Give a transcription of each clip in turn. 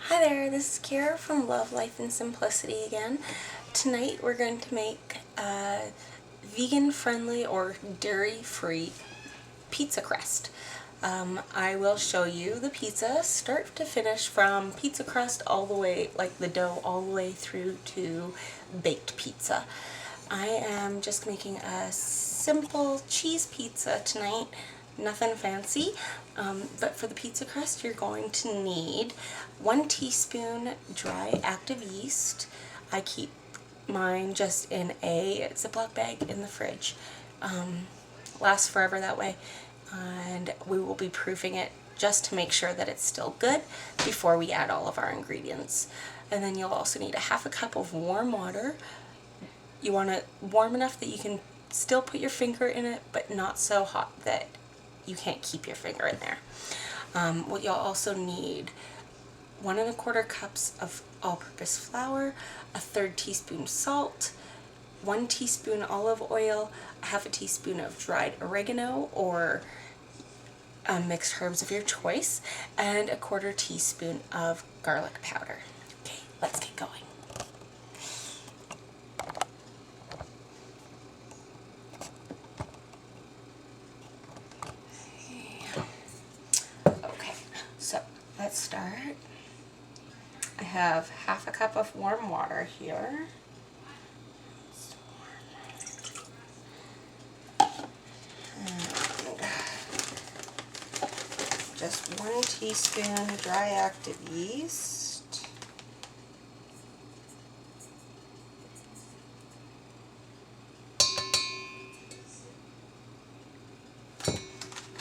Hi there, this is Kara from Love, Life, and Simplicity again. Tonight we're going to make a vegan-friendly or dairy-free pizza crust. I will show you the pizza start to finish, from pizza crust all the way, like the dough, all the way through to baked pizza. I am just making a simple cheese pizza tonight, nothing fancy, but for the pizza crust you're going to need 1 teaspoon dry active yeast. I keep mine just in a Ziploc bag in the fridge. Lasts forever that way, and we will be proofing it just to make sure that it's still good before we add all of our ingredients. And then you'll also need a half a cup of warm water. You want it warm enough that you can still put your finger in it, but not so hot that you can't keep your finger in there. What you'll also need 1 1/4 cups of all-purpose flour, a 1/3 teaspoon salt, 1 teaspoon olive oil, a half a teaspoon of dried oregano or mixed herbs of your choice, and a 1/4 teaspoon of garlic powder. Okay, let's get going. Okay, so let's start. I have half a cup of warm water here. And just 1 teaspoon dry active yeast.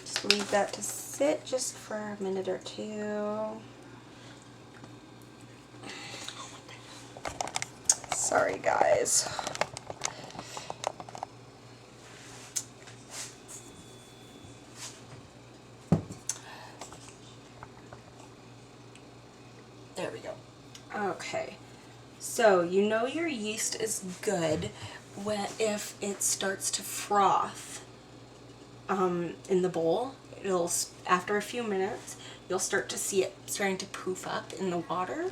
Just leave that to sit just for a minute or two. Sorry guys. There we go. Okay, so you know your yeast is good if it starts to froth in the bowl. After a few minutes, you'll start to see it starting to poof up in the water.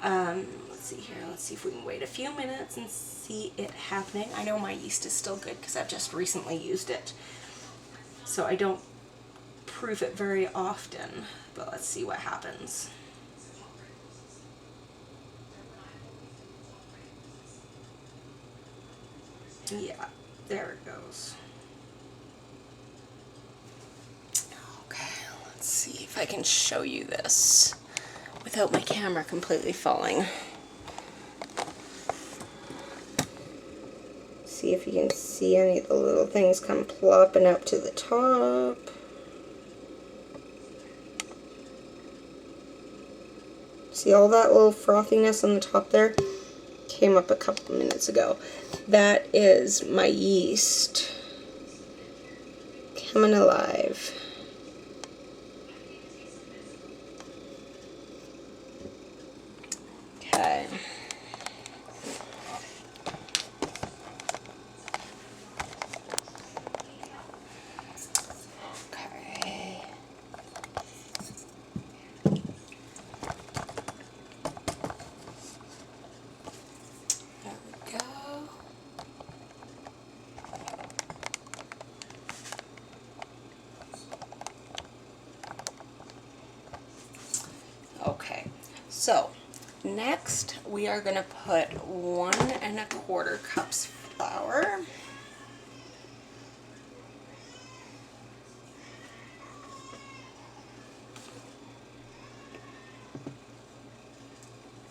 Let's see here. Let's see if we can wait a few minutes and see it happening. I know my yeast is still good because I've just recently used it, so I don't proof it very often, but let's see what happens. Yeah, there it goes. Okay, let's see if I can show you this without my camera completely falling. See if you can see any of the little things come plopping up to the top. See all that little frothiness on the top there? Came up a couple minutes ago. That is my yeast coming alive. Okay. Okay. There we go. Okay, so next we are going to put 1 1/4 cups flour.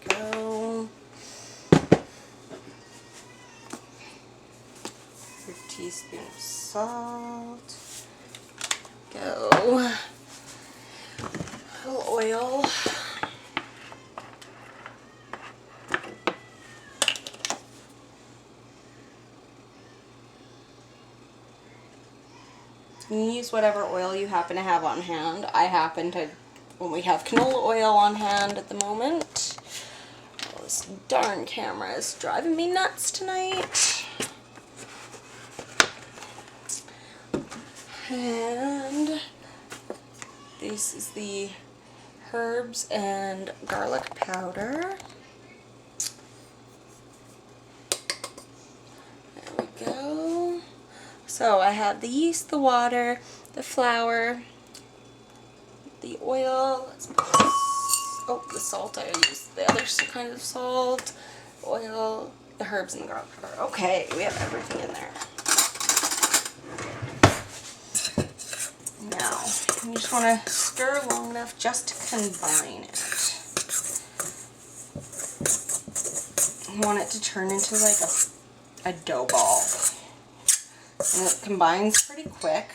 Go. 1 teaspoon of salt. Go. A little oil. You can use whatever oil you happen to have on hand. I happen to, we have canola oil on hand at the moment. Oh, this darn camera is driving me nuts tonight. And this is the herbs and garlic powder. There we go. So I have the yeast, the water, the flour, the oil. Let's put this, oh, the salt. I used the other kind of salt, oil, the herbs, and the garlic powder. Okay, we have everything in there. Now, you just want to stir long enough just to combine it. You want it to turn into like a dough ball. And it combines pretty quick.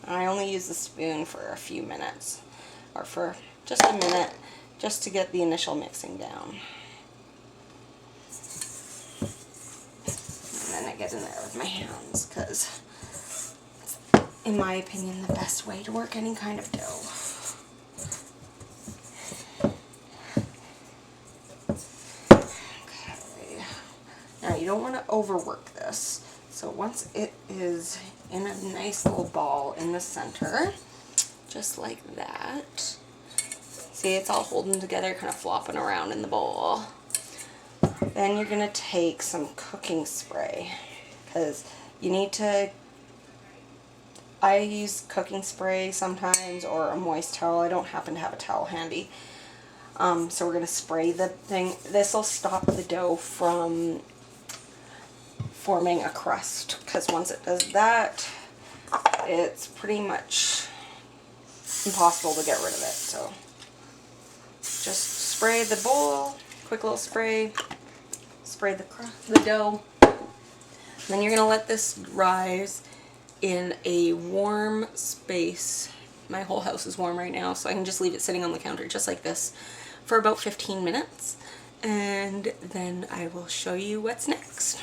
I only use the spoon for a few minutes, or for just a minute, just to get the initial mixing down. And then I get in there with my hands, because it's, in my opinion, the best way to work any kind of dough. Okay. Now you don't want to overwork this. So once it is in a nice little ball in the center, just like that. See, it's all holding together, kind of flopping around in the bowl. Then you're going to take some cooking spray, because you need to, I use cooking spray sometimes, or a moist towel. I don't happen to have a towel handy. So we're going to spray the thing. This will stop the dough from forming a crust, because once it does that, it's pretty much impossible to get rid of it. So just spray the bowl, quick little spray, spray the dough. Then you're going to let this rise in a warm space. My whole house is warm right now, so I can just leave it sitting on the counter just like this for about 15 minutes, and then I will show you what's next.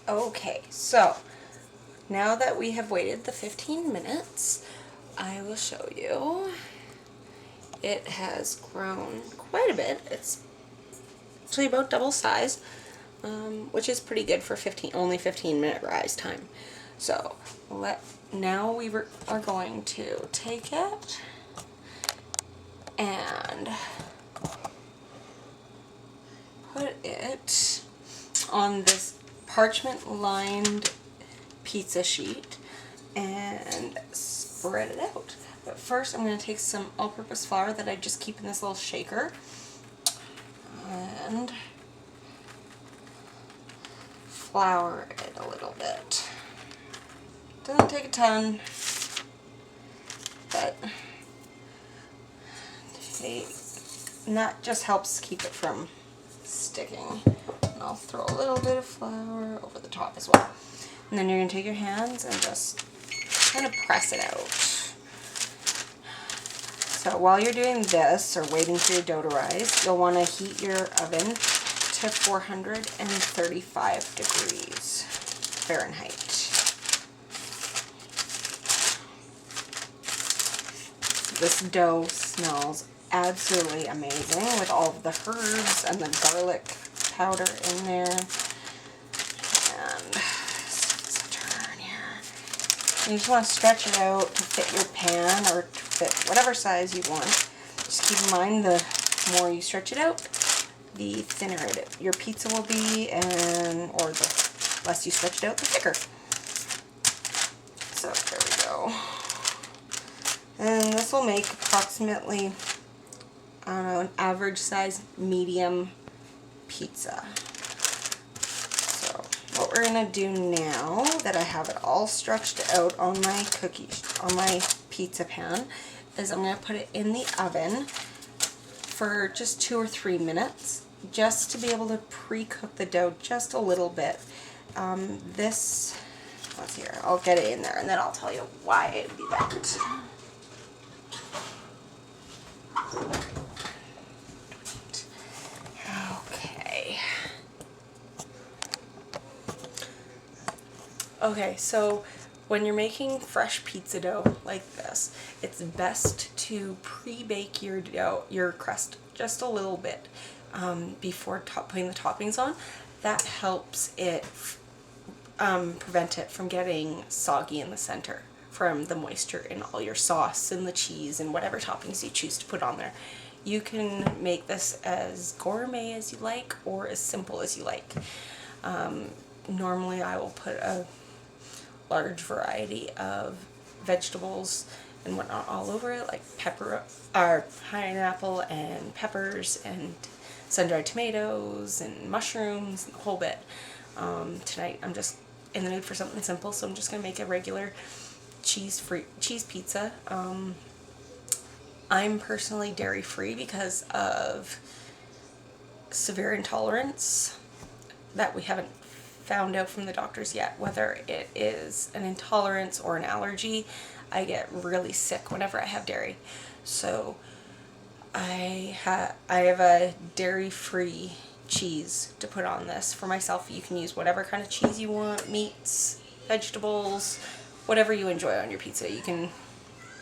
Okay, so now that we have waited the 15 minutes, I will show you. It has grown quite a bit. It's actually about double size, which is pretty good for only 15-minute rise time. So now we are going to take it and put it on this parchment-lined pizza sheet and spread it out. But first I'm going to take some all-purpose flour that I just keep in this little shaker and flour it a little bit. Doesn't take a ton, but and that just helps keep it from sticking. And I'll throw a little bit of flour over the top as well. And then you're going to take your hands and just kind of press it out. So while you're doing this, or waiting for your dough to rise, you'll want to heat your oven to 435 degrees Fahrenheit. This dough smells absolutely amazing with all of the herbs and the garlic powder in there. And let's turn here. You just want to stretch it out to fit your pan, or to fit whatever size you want. Just keep in mind, the more you stretch it out, the thinner your pizza will be, or the less you stretch it out, the thicker. So there we go. And this will make approximately, I don't know, an average size medium pizza. So what we're gonna do now that I have it all stretched out on my pizza pan is I'm gonna put it in the oven for just 2 or 3 minutes, just to be able to pre-cook the dough just a little bit. Let's here, I'll get it in there and then I'll tell you why it would be that. Okay, so when you're making fresh pizza dough like this, it's best to pre-bake your dough, your crust, just a little bit before putting the toppings on. That helps it prevent it from getting soggy in the center from the moisture in all your sauce and the cheese and whatever toppings you choose to put on there. You can make this as gourmet as you like or as simple as you like. Normally I will put a large variety of vegetables and whatnot all over it, like pineapple and peppers and sun-dried tomatoes and mushrooms and the whole bit. Tonight I'm just in the mood for something simple, so I'm just going to make a regular cheese pizza. I'm personally dairy-free because of severe intolerance that we haven't found out from the doctors yet, whether it is an intolerance or an allergy. I get really sick whenever I have dairy. So I have a dairy-free cheese to put on this for myself. You can use whatever kind of cheese you want, meats, vegetables, whatever you enjoy on your pizza. You can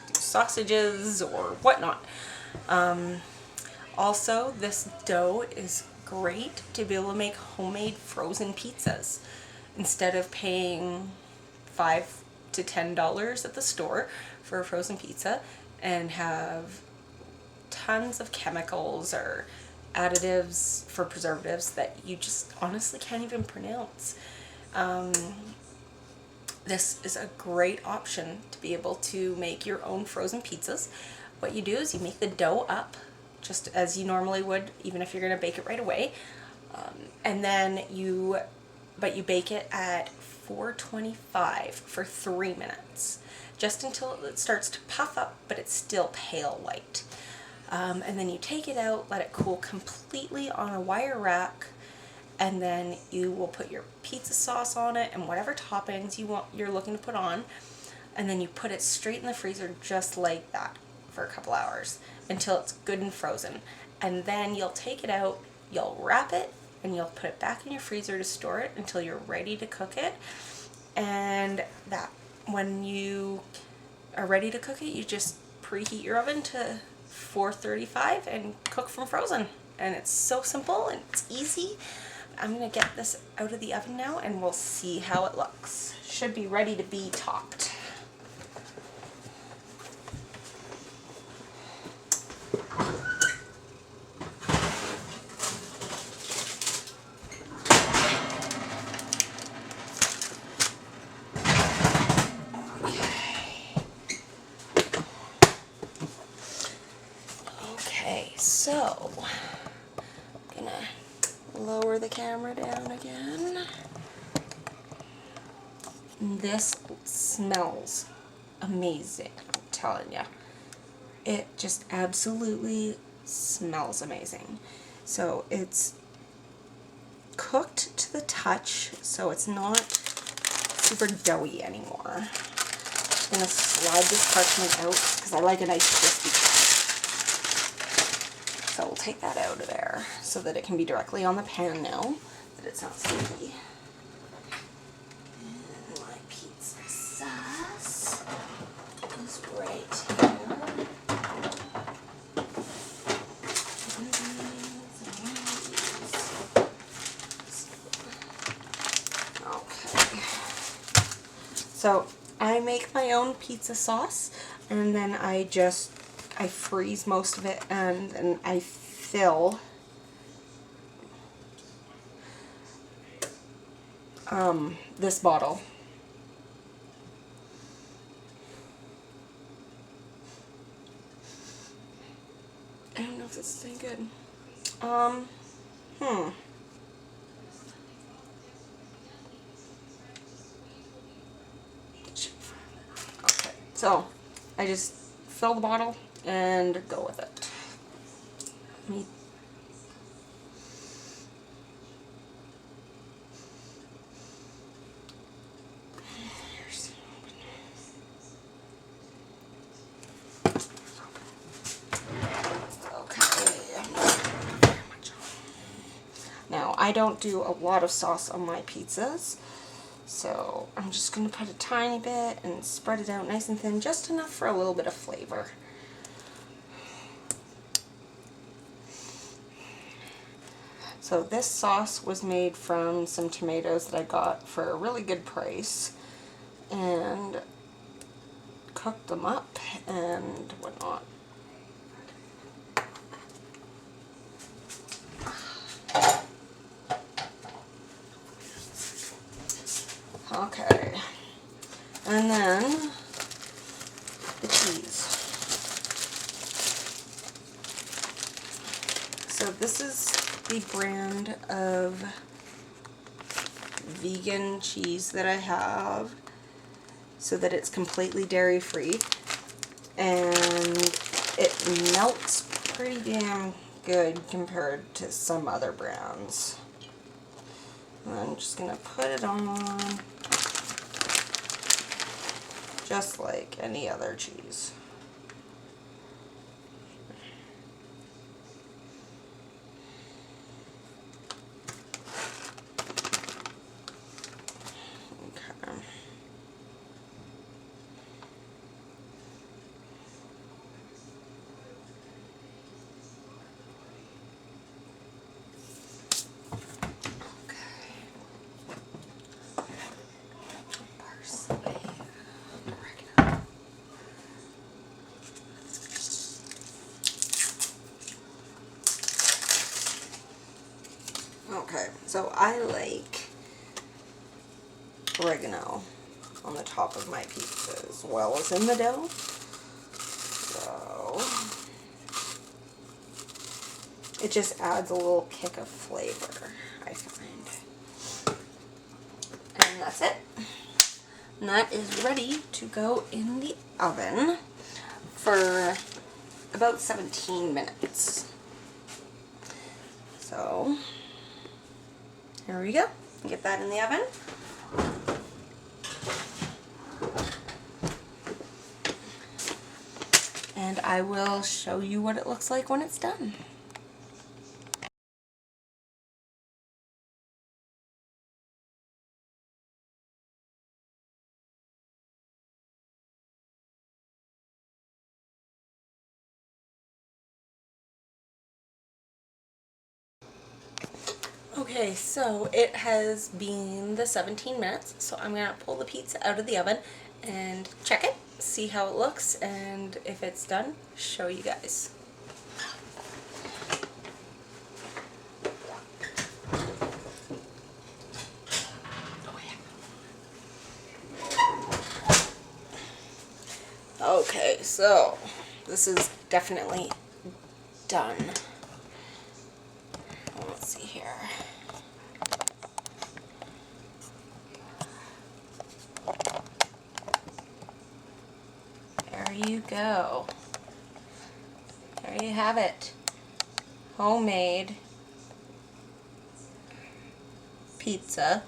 do sausages or whatnot. Also, this dough is great to be able to make homemade frozen pizzas instead of paying $5 to $10 at the store for a frozen pizza and have tons of chemicals or additives for preservatives that you just honestly can't even pronounce. This is a great option to be able to make your own frozen pizzas. What you do is you make the dough up just as you normally would, even if you're going to bake it right away. And then you bake it at 425 for 3 minutes, just until it starts to puff up, but it's still pale white. And then you take it out, let it cool completely on a wire rack, and then you will put your pizza sauce on it and whatever toppings you're looking to put on, and then you put it straight in the freezer just like that for a couple hours until it's good and frozen. And then you'll take it out, you'll wrap it, and you'll put it back in your freezer to store it until you're ready to cook it. And that when you are ready to cook it, you just preheat your oven to 435 and cook from frozen. And it's so simple and it's easy. I'm going to get this out of the oven now and we'll see how it looks. Should be ready to be topped. So, I'm gonna lower the camera down again. This smells amazing, I'm telling you. It just absolutely smells amazing. So it's cooked to the touch, so it's not super doughy anymore. I'm gonna slide this parchment out because I like a nice crispy crust. So we'll take that out of there so that it can be directly on the pan now that it's not sticky. And my pizza sauce is right here. Okay. So I make my own pizza sauce and then I freeze most of it and then I fill this bottle. I don't know if this is any good. Okay, so I just fill the bottle and go with it. Now, I don't do a lot of sauce on my pizzas, So I'm just going to put a tiny bit and spread it out nice and thin, just enough for a little bit of flavor. So this sauce was made from some tomatoes that I got for a really good price, and cooked them up and whatnot. Okay, and then the cheese. So this is the brand of vegan cheese that I have, so that it's completely dairy free, and it melts pretty damn good compared to some other brands. And I'm just gonna put it on just like any other cheese. Okay, so I like oregano on the top of my pizza as well as in the dough. So it just adds a little kick of flavor, I find. And that's it. And that is ready to go in the oven for about 17 minutes. So here we go. Get that in the oven. And I will show you what it looks like when it's done. Okay, so it has been the 17 minutes, so I'm going to pull the pizza out of the oven and check it, see how it looks, and if it's done, show you guys. Okay, so this is definitely done. Let's see here. There you go. There you have it. Homemade pizza.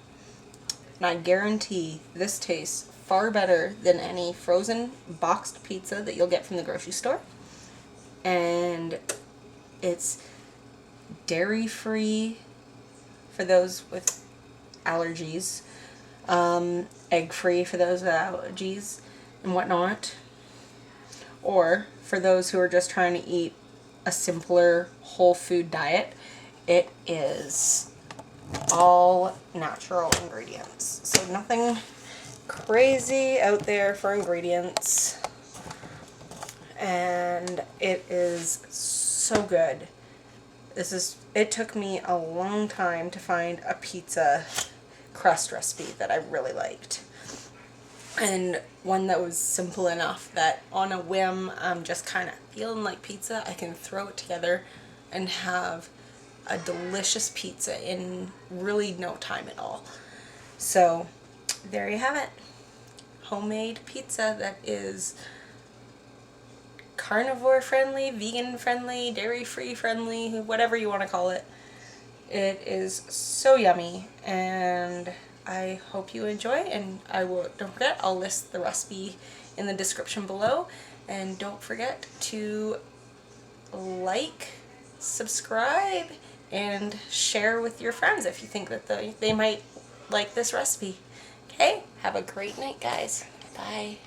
And I guarantee this tastes far better than any frozen boxed pizza that you'll get from the grocery store. And it's dairy-free for those with allergies, egg-free for those with allergies and whatnot, or for those who are just trying to eat a simpler whole food diet. It is all natural ingredients, so nothing crazy out there for ingredients, and it is so good. It took me a long time to find a pizza crust recipe that I really liked, and one that was simple enough that on a whim, I'm just kind of feeling like pizza, I can throw it together and have a delicious pizza in really no time at all. So there you have it. Homemade pizza that is carnivore friendly, vegan friendly, dairy free friendly, whatever you want to call it. It is so yummy, and I hope you enjoy, and don't forget, I'll list the recipe in the description below, and don't forget to like, subscribe, and share with your friends if you think that they might like this recipe. Okay, have a great night, guys. Bye.